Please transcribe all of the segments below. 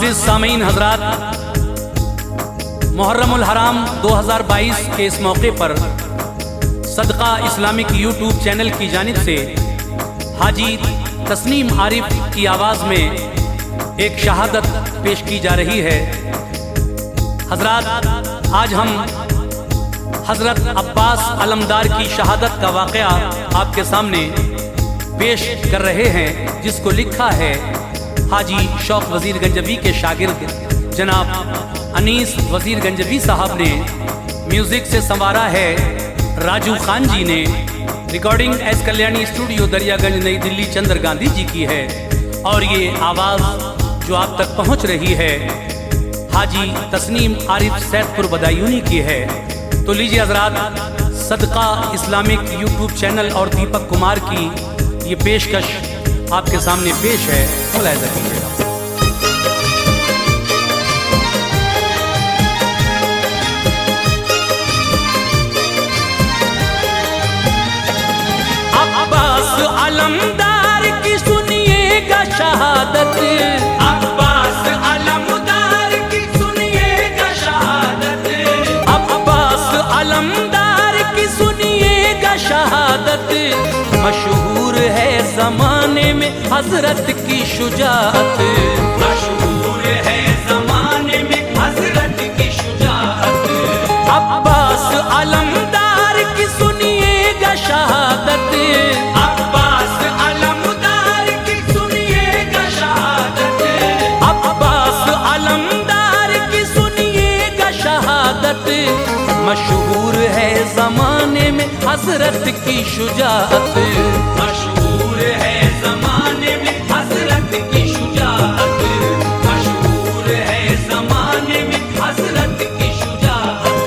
मुअज़्ज़िज़ सामीन हज़रात, मुहर्रमुल हराम 2022 के इस मौके पर सदका इस्लामिक यूट्यूब चैनल की जानिब से हाजी तस्नीम आरिफ की आवाज़ में एक शहादत पेश की जा रही है। हज़रात, आज हम हज़रत अब्बास अलमदार की शहादत का वाक़या आपके सामने पेश कर रहे हैं, जिसको लिखा है हाजी शौक वज़ीर गंजवी के शागिर्द जनाब अनीस वज़ीर गंजवी साहब ने। म्यूज़िक से संवारा है राजू खान जी ने। Recording S Kalyani studio Daryaganj नई दिल्ली चंद्र गांधी जी की है। और ये आवाज़ जो आप तक पहुंच रही है हाजी तस्नीम आरिफ सैदपुर बदायूनी की है। तो लीजिए हज़रात, सदका इस्लामिक यूट्यूब चैनल और दीपक कुमार की ये पेशकश आपके सामने पेश है, मुलाहिज़ा कीजिएगा। अब्बास अलमदार की सुनिएगा शहादत, अब्बास अलमदार की सुनिएगा शहादत, अब्बास अलमदार की सुनिएगा शहादत। मशहूर है ज़माने में हज़रत की शुजाअत, मशहूर है ज़माने में हज़रत की शुजाअत। अब्बास अलमदार की सुनिएगा शहादत, अब्बास अलमदार की सुनिएगा शहादत, अब्बास अलमदार की सुनिएगा शहादत। मशहूर है ज़माने में हज़रत की शुजाअत, मशहूर है ज़माने में हज़रत की शुजाअत, मशहूर है ज़माने में हज़रत की शुजाअत।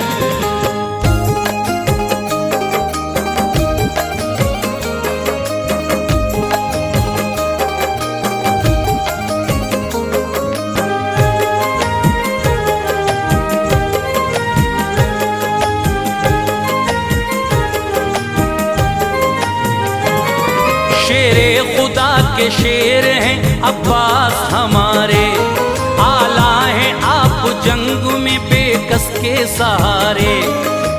शेरे खुदा के शेर हैं अब्बास हमारे, आला हैं आप जंग में बेकस के सहारे।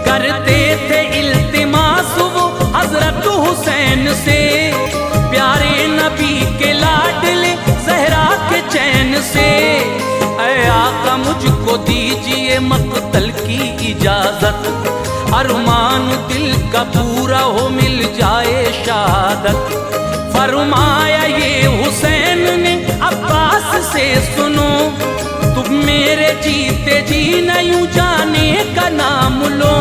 करते थे इल्तिमास वो हजरत हुसैन से, प्यारे नबी के लाडले ज़हरा के चैन से। ऐ आका मुझको दीजिए मक़तल की इजाज़त, अरमान दिल का पूरा हो मिल जाए शहादत। फरमाया ये हुसैन ने अब्बास से सुनो, तुम मेरे जीते जी यूं जाने का नाम लो।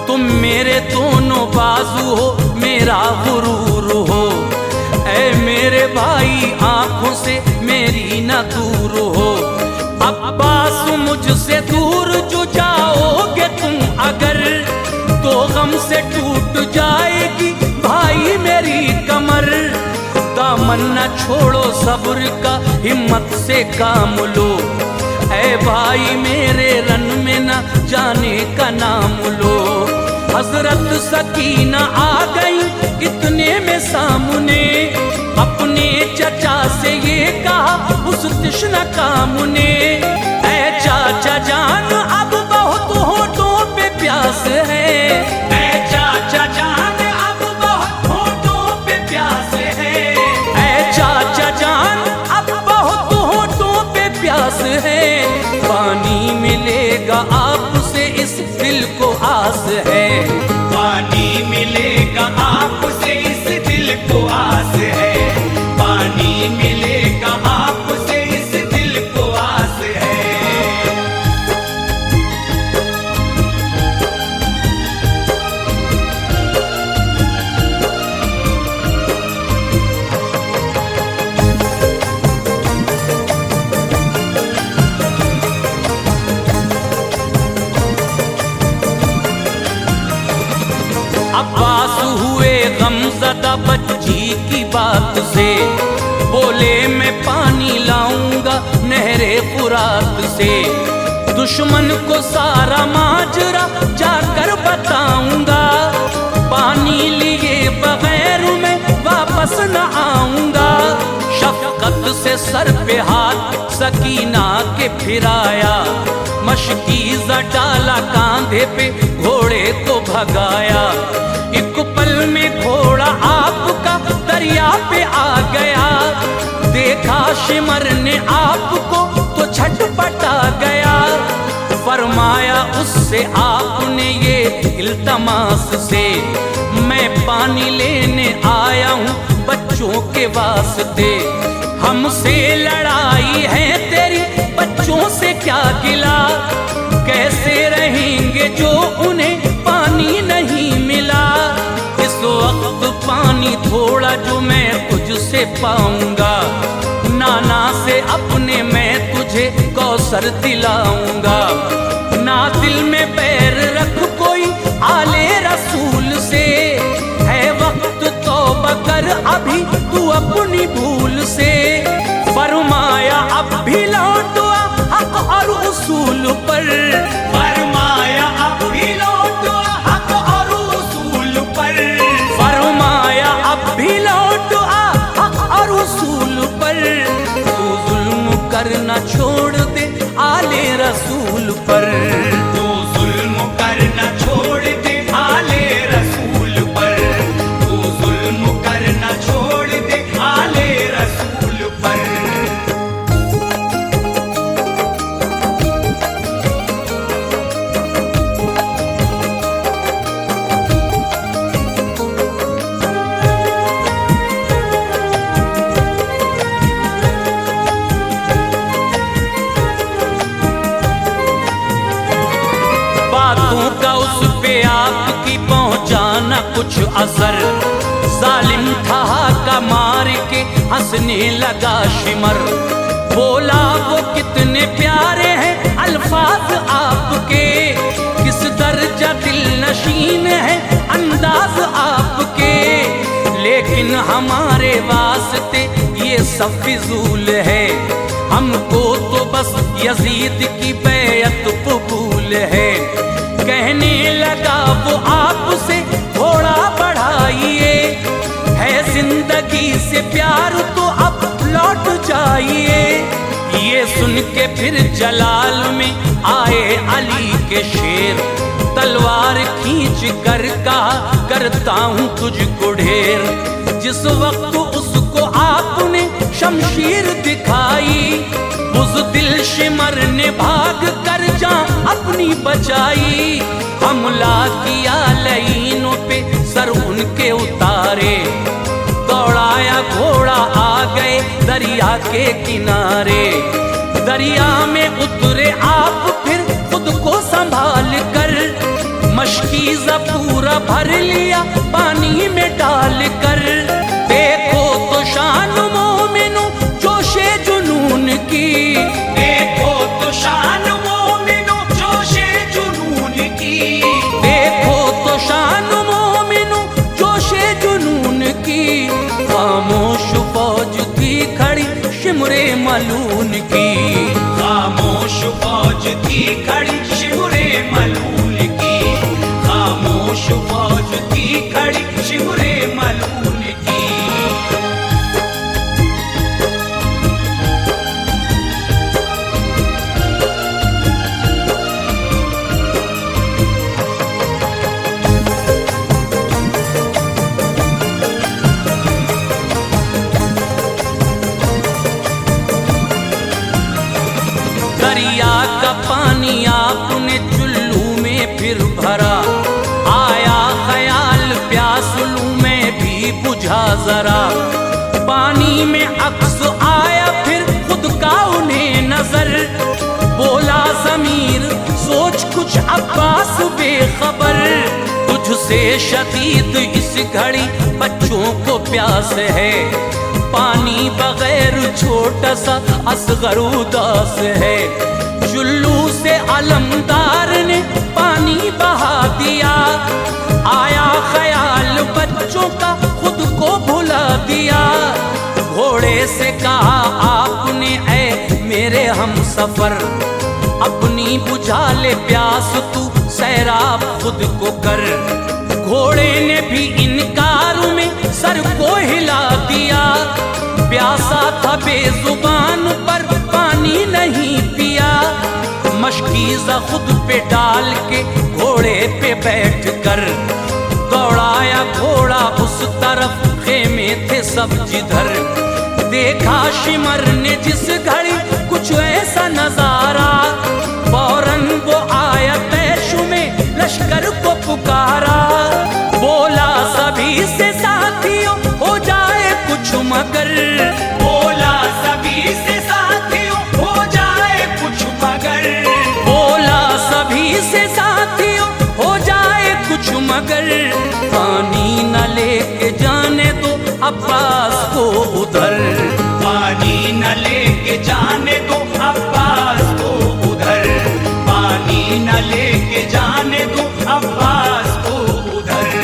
तुम मेरे दोनों बाजू हो, मेरा गुरूर हो। ऐ मेरे भाई आंखों से मेरी न दूर हो। अब्बास मुझसे दूर जो जाओगे तुम अगर, तो गम से टूट जाएगी भाई मेरी कमर। दामन न छोड़ो सब्र का, हिम्मत से काम लो। ऐ भाई मेरे रन में न जाने का नाम लो। हजरत सकीना आ गई इतने में सामने, अपने चचा से ये कहा उस तृष्णा काम ने। ऐ चाचा जान अब बहुत होठों पे प्यास है, ऐ चाचा जान अब बहुत होठों पे प्यास है। ऐ चाचा जान अब बहुत होठों पे प्यास है, पानी मिलेगा आपसे इस दिल को आस है। पानी मिलेगा आपसे इस दिल को आस है, पानी मिलेगा आपसे इस दिल को आस है। अब्बास हुए गमज़दा बच्ची की बात से, बोले मैं पानी लाऊंगा नहरे फुरात से। दुश्मन को सारा माजरा जाकर बताऊंगा, पानी लिए बगैर मैं वापस न आऊंगा। शफकत से सर पे हाथ सकीना के फिराया, मशकीज़ा डाला कांधे पे, घोड़े को भगाया। एक पल में घोड़ा आपका दरिया पे आ गया, देखा शिमर ने आपको तो छटपटा गया। फरमाया उससे आपने ये इल्तमास से, मैं पानी लेने आया हूँ बच्चों के वास्ते। हमसे लड़ाई है तेरी, बच्चों से क्या गिला, कैसे रहेंगे जो उन्हें पानी नहीं मिला। इस वक्त पानी थोड़ा जो मैं तुझसे पाऊंगा, नाना से अपने मैं तुझे कौसर दिलाऊंगा। ना दिल में पैर रख कोई आले रसूल से, है वक्त तौबा कर अभी तू अपनी भूल से। फरमाया अब भी लौट आ हक और उसूल पर, फरमाया अब भी लौट आ हक और उसूल पर, फरमाया अब भी लौट आ हक और उसूल पर। तू जुल्म करना छोड़ दे आले रसूल पर, तू जुल्म करना छोड़ दे आले रसूल पर, तू जुल्म करना छोड़ दे आले रसूल पर। बातों का उस पे आपकी पहुंचाना कुछ असर, जालिम था का मार के हंसने लगा शिमर। बोला वो कितने प्यारे हैं अल्फाज आपके, किस दर्जा दिल नशीन है अंदाज आपके। लेकिन हमारे वास्ते ये सब फिजूल है, हमको तो बस यजीद की बैयत कबूल है। कहने लगा वो आपसे थोड़ा बढ़ाइए, है जिंदगी से प्यार तो अब लौट जाइए। ये सुन के फिर जलाल में आए अली के शेर, तलवार खींच कर कहा करता हूँ तुझको ढेर। जिस वक्त उसको आपने शमशीर दिखाई, उस दिल शिमर ने भाग कर जान अपनी बचाई। हमला किया लईनों पे सर उनके उतारे, दौड़ाया घोड़ा आ गए दरिया के किनारे। दरिया में उतरे आप फिर खुद को संभाल कर, मशकीज़ा पूरा भर लिया पानी में डाल कर। देखो तो शान मोमिनो जोशे जुनून की, देखो तो शान मोमिनो जोशे जुनून की, देखो तो शान मोमिनो जोशे जुनून की। खामोश फौज थी खड़ी शिमरे मलून की, खामोश फौज थी खड़ी शिमरे मलून की, खामोश फौज थी खड़ी शिमरे मलून की। दरिया का पानी आपने चुल्लू में फिर भरा, आया ख्याल प्यास लूं मैं भी बुझा जरा। पानी में अक्स आया फिर खुद का उन्हें नजर, बोला ज़मीर सोच कुछ अब्बास बेखबर। तुझसे शदीद इस घड़ी बच्चों को प्यास है, पानी बगैर छोटा सा असगर उदास है। चुल्लू से अलमदार ने पानी बहा दिया, आया ख्याल बच्चों का खुद को भुला दिया। घोड़े से कहा आपने ऐ मेरे हम सफर, अपनी बुझा ले प्यास तू सैराब खुद को कर। घोड़े ने भी इनकार में सर को हिला दिया, प्यासा था बेजुबान पर पानी मशकीज़ा खुद पे डाल के घोड़े पे बैठ कर दौड़ाया घोड़ा उस तरफ, खेमे थे सब जिधर। देखा शिमर ने जिस घड़ी कुछ ऐसा नजारा, फौरन वो आया तैशु में लश्कर को पुकारा। बोला सभी से साथियों हो जाए कुछ मगर, बोला सभी से साथियों हो जाए कुछ मगर, बोला सभी से साथियों हो जाए कुछ मगर। पानी न लेके जाने दो अब्बास को उधर, पानी न लेके जाने दो अब्बास को उधर, पानी न लेके जाने दो अब्बास को उधर।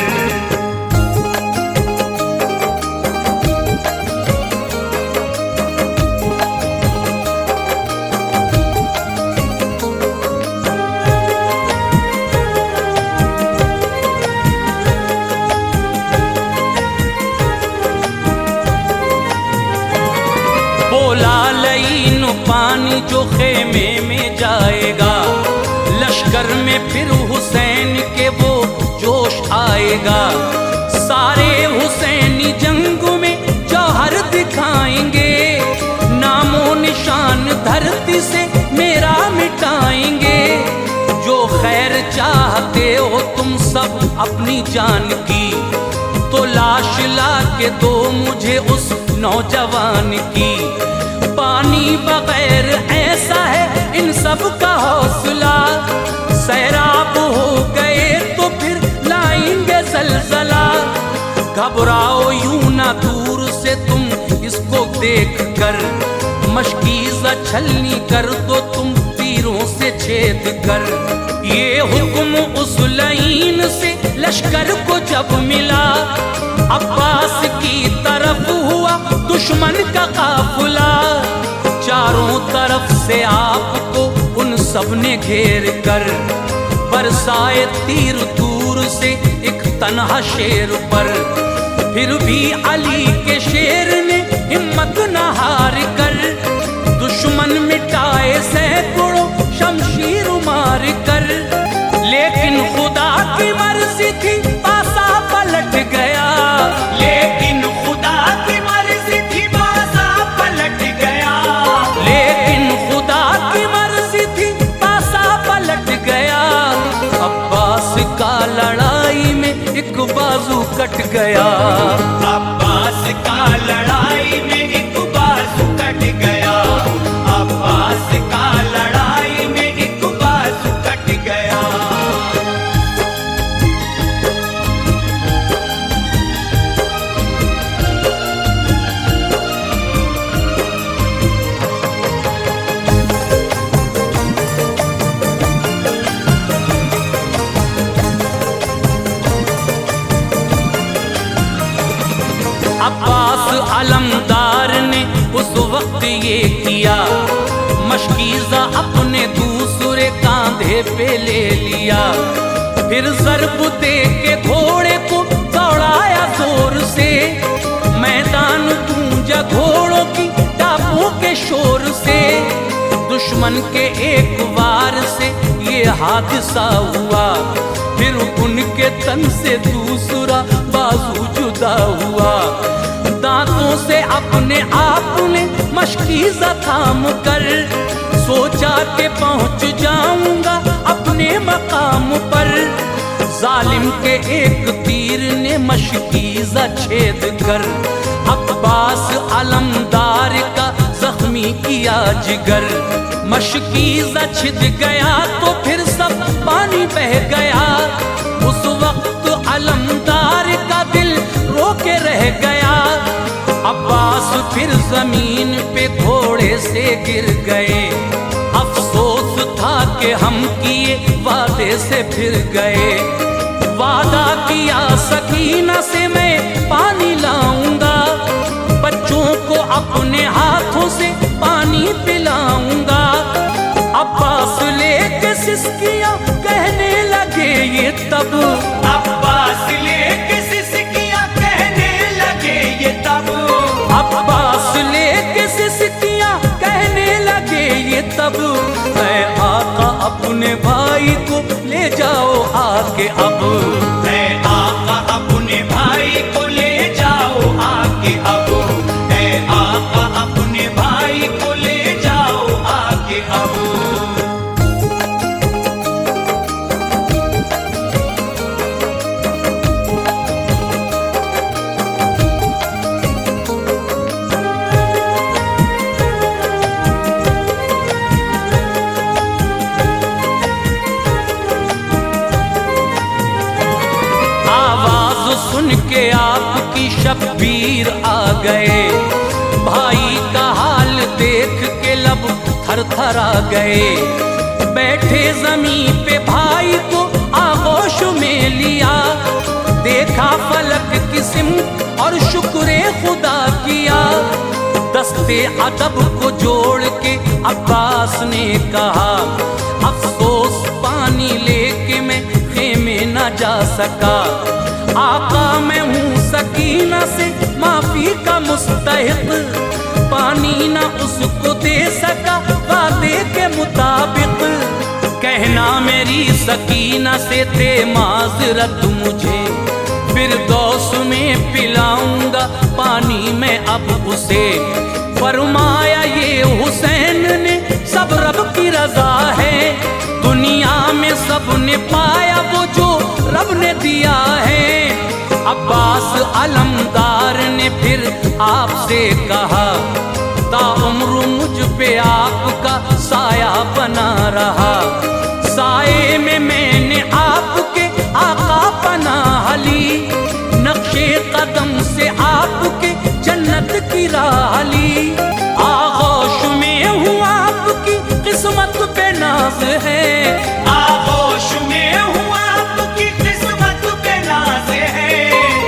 बोला लईन पानी जो खेमे में जाएगा, लश्कर में फिर हुसैन के वो जोश आएगा। सारे हुसैनी जंग में जौहर दिखाएंगे, नामो निशान धरती से मेरा मिटाएंगे। जो खैर चाहते हो तुम सब अपनी जान की, तो लाश ला के दो मुझे उस नौजवान की। पानी बगैर ऐसा है इन सब का हौसला, सैराब हो गए तो फिर लाएंगे जलजला। घबराओ यूं ना दूर से तुम इसको देख कर, मशकीज़ा छलनी कर दो तुम तीरों से छेद कर। ये हुक्म उस लईन से लश्कर को जब मिला, अब्बास की तरफ हुआ दुश्मन का काफिला। चारों तरफ से आपको उन सब ने घेर कर, बरसाए तीर दूर से एक तन्हा शेर पर। फिर भी अली के शेर ने हिम्मत न हार कर, दुश्मन मिटाए सैकड़ों शमशीर मार कर। लेकिन खुदा की मर्जी थी पासा पलट गया, लेकिन खुदा की मर्जी थी पासा पलट गया, लेकिन खुदा की मर्जी थी पासा पलट गया। अब्बास का लड़ाई में एक बाजू कट गया, अब्बास का लड़ाई में एक बाजू कट गया, अब्बास का लड़ाई में एक बाजू कट गया। अब्बास अलमदार ने उस वक्त ये किया, मशकीज़ा अपने दूसरे कांधे पे ले लिया। फिर ज़रब दे के घोड़े को दौड़ाया जोर से, मैदान गूंजा घोड़ों की टापों के शोर से। दुश्मन के एक वार से ये हादसा हुआ, फिर उनके तन से दूसरा बाजू जुदा हुआ। दांतों से अपने आप ने मशकीज़ा थाम कर, सोचा कि पहुंच जाऊंगा अपने मकाम पर। जालिम के एक तीर ने मशकीज़ा छेद कर, अब्बास अलमदार का जख्मी किया जिगर। मशकीज़ा छिद गया तो फिर सब पानी बह गया, उस वक्त अलमदार का दिल रोके रह गया। अब्बास फिर जमीन पे घोड़े से गिर गए, अफसोस था कि हम किए वादे से फिर गए। वादा किया सकीना से मैं पानी लाऊंगा, बच्चों को अपने हाथों से पानी पिलाऊंगा। अब्बास लेके सिसकियां कहने लगे ये तब, अब्बास लेके सिसकियां कहने लगे ये तब, अब्बास लेके सिसकियां कहने लगे ये तब। मैं आका अपने आके अब। ऐ आका अपने भाई को ले जाओ आके अब, ऐ आका अपने भाई को ले जाओ आके अब। सुन के आपकी शब्बीर आ गए, भाई का हाल देख के लब थर थर आ गए। बैठे जमीन पे भाई को आगोश में लिया, देखा फलक किस्म और शुक्र खुदा किया। दस्ते अदब को जोड़ के अब्बास ने कहा, अफसोस पानी लेके मैं खेमे न जा सका। आका मैं हूँ सकीना से माफी का मुस्तहिक, पानी ना उसको दे सका वादे के मुताबिक। कहना मेरी सकीना से ते माजरत मुझे, फिरदौस में पिलाऊंगा पानी मैं अब उसे। फरमाया ये हुसैन ने सब रब की रजा है, दुनिया में सबने पाया वो जो रब ने दिया है। अब्बास अलमदार ने फिर आपसे कहा, ताउम्र मुझ पे आपका साया बना रहा। साए में मैंने आपके आका पनाह ली, नक्शे कदम से आपके जन्नत की राह ली। आगोश में हूँ आपकी किस्मत पे नाज है, आगोश में हूँ आपकी किस्मत पे नाज है,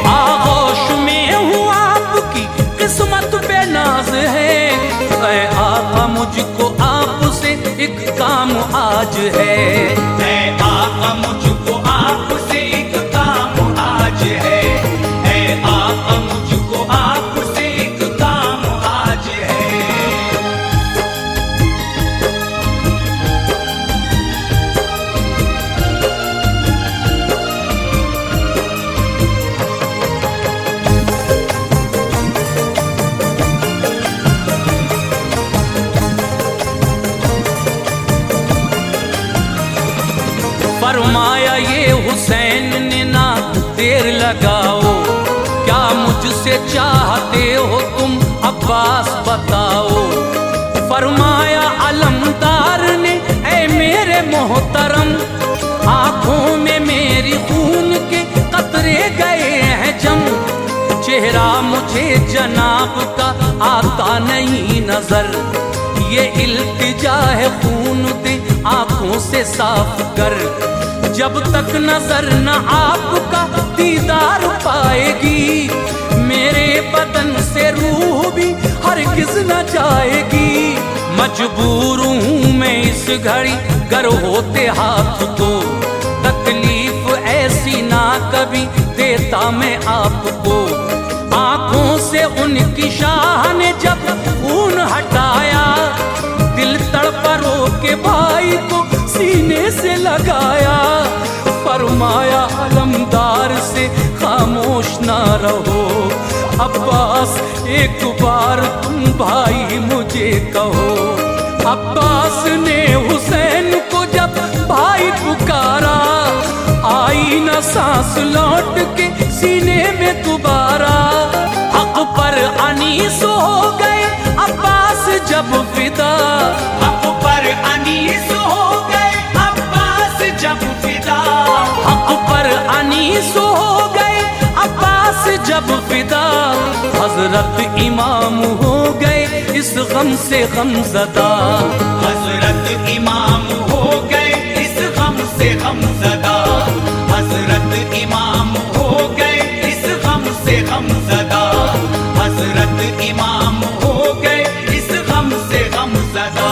आगोश में हूँ आपकी किस्मत पे नाज है। ऐ आका मुझको आपसे एक काम आज है, ऐ आका मुझको आपसे एक काम आज है, ऐ आका मुझको आपसे एक काम आज है। फरमाया ये हुसैन ने ना देर लगाओ, क्या मुझसे चाहते हो तुम अब्बास बताओ। फरमाया अलमदार ने, ऐ मेरे मोहतरम, आंखों में मेरी खून के कतरे गए हैं जम। चेहरा मुझे जनाब का आता नहीं नजर, ये इल्तिजा है खून दे आंखों से साफ कर। जब तक नजर न आपका दीदार पाएगी, मेरे बदन से रूह भी हरगिज न जाएगी। मजबूर हूँ मैं इस घड़ी गर होते हाथ तो, तकलीफ ऐसी ना कभी देता मैं आपको। आंखों से उनकी शाह ने जब खून हटाया, दिल तड़परो के भाई को सीने से लगाया। फरमाया अलमदार से खामोश ना रहो, अब्बास एक बार तुम भाई मुझे कहो। अब्बास ने हुसैन को जब भाई पुकारा, आई न सांस लौट के सीने में दोबारा। हक पर अनीस हो गए अब्बास जब फिदा, हक पर अनीस हो गए अब्बास जब फिदा, हक पर अनीस हो गए अब्बास जब फिदा। हजरत इमाम हो गए इस गम से गमज़दा, हजरत इमाम हो गए इस गम से गमज़दा, हजरत इमाम हो गए इस गम से गमज़दा, हजरत इमाम हो गए इस गम से गमज़दा।